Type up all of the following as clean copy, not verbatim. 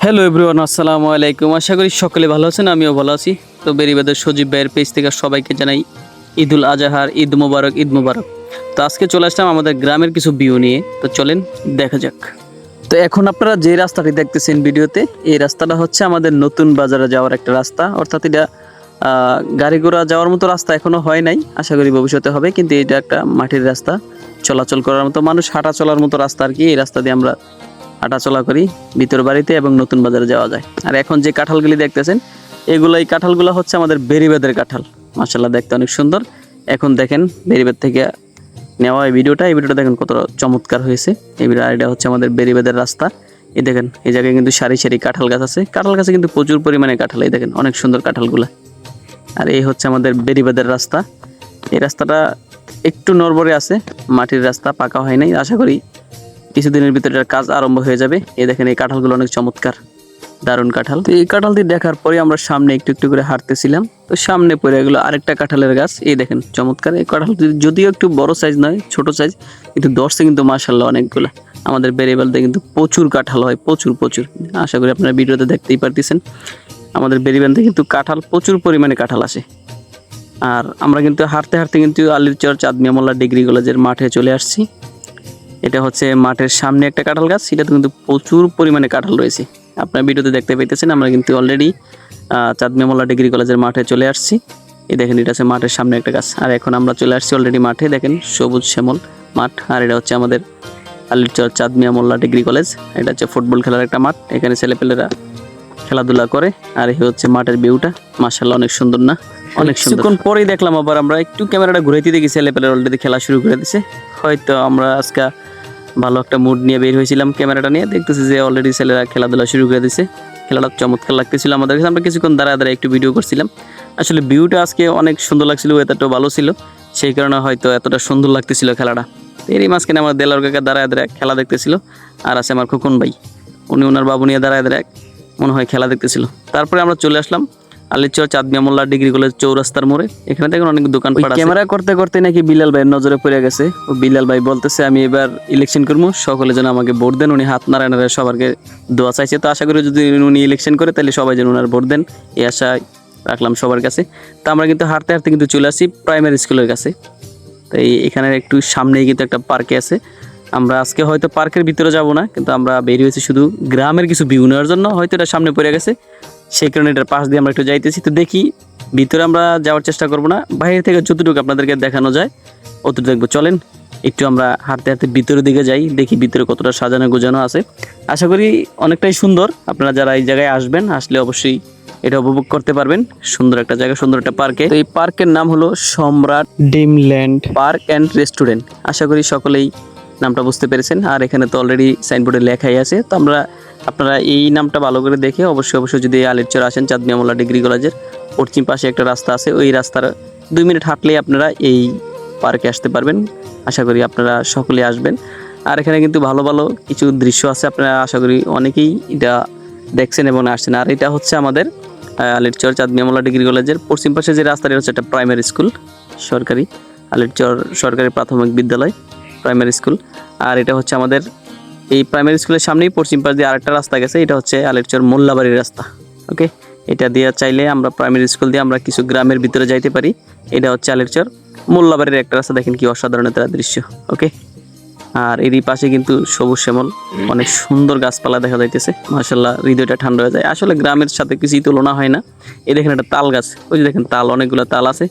Hello everyone, আসসালামু আলাইকুম। আশা করি সকলে ভালো আছেন, আমিও ভালো আছি। তো বেরিবাদের সজীব ভাইয়ের পেজ থেকে সবাইকে জানাই ঈদুল আজহার ঈদ মোবারক, ঈদ মোবারক। তো আজকে চলে আসলাম আমাদের গ্রামের কিছু ভিউ নিয়ে। তো চলেন দেখা যাক। তো এখন আপনারা যে রাস্তাটি দেখতেছেন ভিডিওতে, এই রাস্তাটা হচ্ছে আমাদের নতুন বাজারে যাওয়ার একটা রাস্তা। অর্থাৎ এটা গাড়ি ঘোড়া যাওয়ার মতো রাস্তা এখনো হয় নাই, আশা করি ভবিষ্যতে হবে। কিন্তু এটা একটা মাটির রাস্তা, চলাচল করার মতো, মানুষ হাঁটা চলার মতো রাস্তা আর কি। এই রাস্তা দিয়ে আমরা হাঁটাচলা করি ভিতর বাড়িতে এবং নতুন বাজারে যাওয়া যায়। আর এখন যে কাঁঠালগুলি দেখতেছেন, এই কাঁঠালগুলো হচ্ছে আমাদের বেরিবাদের কাঁঠাল। মাশাআল্লাহ, দেখতে অনেক সুন্দর। এখন দেখেন বেরিবাদ থেকে নেওয়া এই ভিডিওটা দেখেন কত চমৎকার হয়েছে। এই ভিডিও এটা হচ্ছে আমাদের বেরিবাদের রাস্তা। এই দেখেন, এই জায়গায় কিন্তু সারি সারি কাঁঠাল গাছ আছে। কাঁঠাল গাছে কিন্তু প্রচুর পরিমাণে কাঁঠাল। এই দেখেন অনেক সুন্দর কাঁঠালগুলা। আর এই হচ্ছে আমাদের বেরিবাদের রাস্তা। এই রাস্তাটা একটু নড়বড়ে আছে, মাটির রাস্তা, পাকা হয় নাই। আশা করি কিছুদিনের ভিতরে কাজ আরম্ভ হয়ে যাবে। এই দেখেন এই কাঁঠালগুলো অনেক চমৎকার, দারুণ কাঁঠাল। তো এই কাঁঠালটি দেখার পরে আমরা সামনে একটু একটু করে হাঁটতেছিলাম। তো সামনে পড়ে গেলো আরেকটা কাঁঠালের গাছ। এই দেখেন চমৎকার এই কাঁঠালটি, যদিও একটু বড় সাইজ নয়, ছোট সাইজ, কিন্তু ধরছে কিন্তু মাশাআল্লাহ অনেকগুলো। আমাদের বেরিবালতে কিন্তু প্রচুর কাঁঠাল হয়, প্রচুর প্রচুর। আশা করি আপনারা ভিডিওতে দেখতেই পারতেছেন। আমাদের বেরিবালতে কিন্তু কাঁঠাল, প্রচুর পরিমাণে কাঁঠাল আসে। আর আমরা কিন্তু হাঁটতে হাঁটতে কিন্তু আলীরচর চাঁদ মিয়া মোল্লা ডিগ্রি কলেজের মাঠে চলে আসছি। এটা হচ্ছে মাঠের সামনে একটা কাঁঠাল গাছ, সেটাতে কিন্তু প্রচুর পরিমাণে কাঁঠাল রয়েছে। আপনার ভিডিওতে দেখতে পাইতেছেন, আমরা কিন্তু অলরেডি চাঁদ মিয়া মোল্লা ডিগ্রি কলেজের মাঠে চলে আসছি। এই দেখেন, এটা হচ্ছে মাঠের সামনে একটা গাছ। আর এখন আমরা চলে আসছি অলরেডি মাঠে। দেখেন সবুজ শ্যামল মাঠ। আর এটা হচ্ছে আমাদের আলীরচর চাঁদ মিয়া মোল্লা ডিগ্রি কলেজ। এটা হচ্ছে ফুটবল খেলার একটা মাঠ, এখানে ছেলেপেলেরা খেলাধুলা করে। আর এই হচ্ছে মাঠের ভিউটা, মাশাআল্লাহ অনেক সুন্দর না? অনেক সুন্দর। কিছুক্ষণ পরেই দেখলাম আবার আমরা একটু ক্যামেরাটা ঘুরাইতে দেখি ছেলেপেলেরা অলরেডি খেলা শুরু করে দিছে। হয়তো আমরা আজকে ভালো একটা মুড নিয়ে বের হয়েছিলাম, ক্যামেরাটা নিয়ে দেখতেছি যে অলরেডি ছেলেরা খেলাধুলা শুরু করে দিছে। খেলাটা চমৎকার লাগতেছিল আমাদের কাছে। আমরা কিছুক্ষণ দাঁড়ায় দাঁড়ায় একটু ভিডিও করছিলাম। আসলে ভিউটা আজকে অনেক সুন্দর লাগছিল, ওয়েদারটাও ভালো ছিল, সেই কারণে হয়তো এতটা সুন্দর লাগতেছিল খেলাটা। এরই মাঝখানে আমার দেলার কাকা দাঁড়ায় দাঁড়ায় খেলা দেখতেছিল। আর আছে আমার খোকন ভাই, উনি ওনার বাবু নিয়ে দাঁড়ায় দাঁড়ায় মনে হয় খেলা দেখতেছিল। তারপরে আমরা চলে আসলাম আলীরচর চাঁদ মিয়া মোল্লা ডিগ্রি কলেজ চৌরাস্তার মোড়ে। এখানে দেখুন অনেক দোকানপাট আছে। ক্যামেরা করতে করতে নাকি বিলাল ভাইয়ের নজরে পড়ে গেছে। ও বিলাল ভাই বলতেছে আমি এবার ইলেকশন করবো, সকলে যেন আমাকে ভোট দেন। উনি হাত নাড়ায় নাড়ায় সবারকে দোয়া চাইছে। তো আশা করি যদি উনি ইলেকশন করে তাহলে সবাই যেন ওনার ভোট দেন, এই আশা রাখলাম সবার কাছে। তো আমরা কিন্তু হাঁটতে হাঁটতে কিন্তু চলে আসি প্রাইমারি স্কুলের কাছে। তো এখানে একটু সামনেই কিন্তু একটা পার্কে আছে। আমরা আজকে হয়তো পার্কের ভিতরে যাব না, কিন্তু আমরা বেরিয়েছি শুধু গ্রামের কিছু ভিউ নেওয়ার জন্য। হয়তো এটা সামনে পড়ে গেছে, সেই কারণে এটার পাশ দিয়ে আমরা একটু যাইতেছি। তো দেখি, ভিতরে আমরা যাওয়ার চেষ্টা করব না, বাইরে থেকে যতটুকু আপনাদেরকে দেখানো যায় অতটুকু দেখবো। চলেন একটু আমরা হাঁটতে হাঁটতে ভিতরের দিকে যাই, দেখি ভিতরে কতটা সাজানো গোছানো আছে। আশা করি অনেকটাই সুন্দর। আপনারা যারা এই জায়গায় আসবেন, আসলে অবশ্যই এটা উপভোগ করতে পারবেন। সুন্দর একটা জায়গা, সুন্দর একটা পার্কে। তো এই পার্কের নাম হলো সম্রাট ড্রিমল্যান্ড পার্ক অ্যান্ড রেস্টুরেন্ট। আশা করি সকলেই নামটা বুঝতে পেরেছেন। আর এখানে তো অলরেডি সাইনবোর্ডে লেখাই আছে। তো আপনারা এই নামটা ভালো করে দেখে অবশ্যই যদি আলীরচর আসেন, চাঁদ মিয়া মোল্লা ডিগ্রি কলেজের পশ্চিম পাশে একটা রাস্তা আছে, ওই রাস্তার 2 মিনিট হাঁটলেই আপনারা এই পার্কে আসতে পারবেন। আশা করি আপনারা সকলে আসবেন। আর এখানে কিন্তু ভালো ভালো কিছু দৃশ্য আছে, আপনারা আশা করি অনেকেই এটা দেখছেন এবং আসছেন। আর এটা হচ্ছে আমাদের আলীরচর চাঁদ মিয়া মোল্লা ডিগ্রি কলেজের পশ্চিম পাশে যে রাস্তাটা হচ্ছে একটা প্রাইমারি স্কুল, সরকারি আলীরচর সরকারি প্রাথমিক বিদ্যালয় প্রাইমারি স্কুল। আর এটা হচ্ছে আমাদের এই প্রাইমারি স্কুলের সামনেই পশ্চিম পাশ দিয়ে আরেকটা রাস্তা গেছে, এটা হচ্ছে আলীরচর মোল্লাবাড়ির রাস্তা। ওকে, এটা দিয়ে চাইলে আমরা প্রাইমারি স্কুল দিয়ে আমরা কিছু গ্রামের ভিতরে যাইতে পারি। এটা হচ্ছে আলীরচর মোল্লাবাড়ির একটা রাস্তা। দেখেন কি অসাধারণ একটা দৃশ্য। ওকে, আর এরই পাশে কিন্তু সবুজ শ্যামল অনেক সুন্দর গাছপালা দেখা যাইতেছে। মাশাআল্লাহ, হৃদয়টা ঠান্ডা হয়ে যায়। আসলে গ্রামের সাথে কিছুই তুলনা হয় না। এই দেখেন একটা তাল গাছ, ওই যে দেখেন তাল, অনেকগুলো তাল আছে।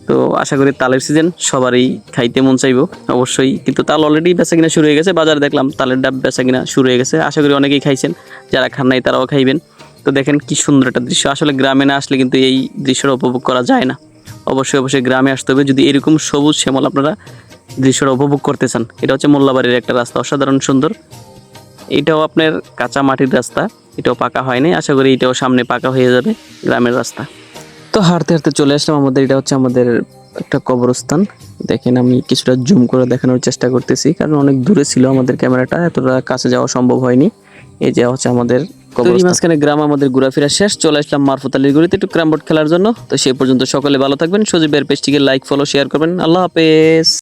তো আশা করি তালের সিজন, সবারই খাইতে মন চাইবো অবশ্যই। কিন্তু তাল অলরেডি বেচা কিনা শুরু হয়ে গেছে, বাজারে দেখলাম তালের ডাব বেচা কিনা শুরু হয়ে গেছে। আশা করি অনেকেই খাইছেন, যারা খান নাই তারাও খাইবেন। তো দেখেন কি সুন্দর একটা দৃশ্য। আসলে গ্রামে না আসলে কিন্তু এই দৃশ্যটা উপভোগ করা যায় না। অবশ্যই গ্রামে আসতে হবে যদি এরকম সবুজ শ্যামল আপনারা দৃশ্যটা উপভোগ করতে চান। এটা হচ্ছে মোল্লাবাড়ির একটা রাস্তা, অসাধারণ সুন্দর। এটাও আপনার কাঁচা মাটির রাস্তা, এটাও পাকা হয়নি। আশা করি এটাও সামনে পাকা হয়ে যাবে, গ্রামের রাস্তা। তো হাঁটতে হাঁটতে চলে আসলাম আমাদের, এটা হচ্ছে আমাদের একটা কবরস্থান। দেখেন আমি কিছুটা জুম করে দেখানোর চেষ্টা করতেছি, কারণ অনেক দূরে ছিল আমাদের ক্যামেরাটা, এতটা কাছে যাওয়া সম্ভব হয়নি। এই যে হচ্ছে আমাদের কবরস্থান। মাঝখানে গ্রাম আমাদের ঘোরাফেরা শেষ, চলে আসলাম মারফত আলীর গলিতে একটু ক্যারাম বোর্ড খেলার জন্য। তো সেই পর্যন্ত সকলে ভালো থাকবেন। সজীবের পেজটিকে লাইক, ফলো, শেয়ার করবেন। আল্লাহ হাফেজ।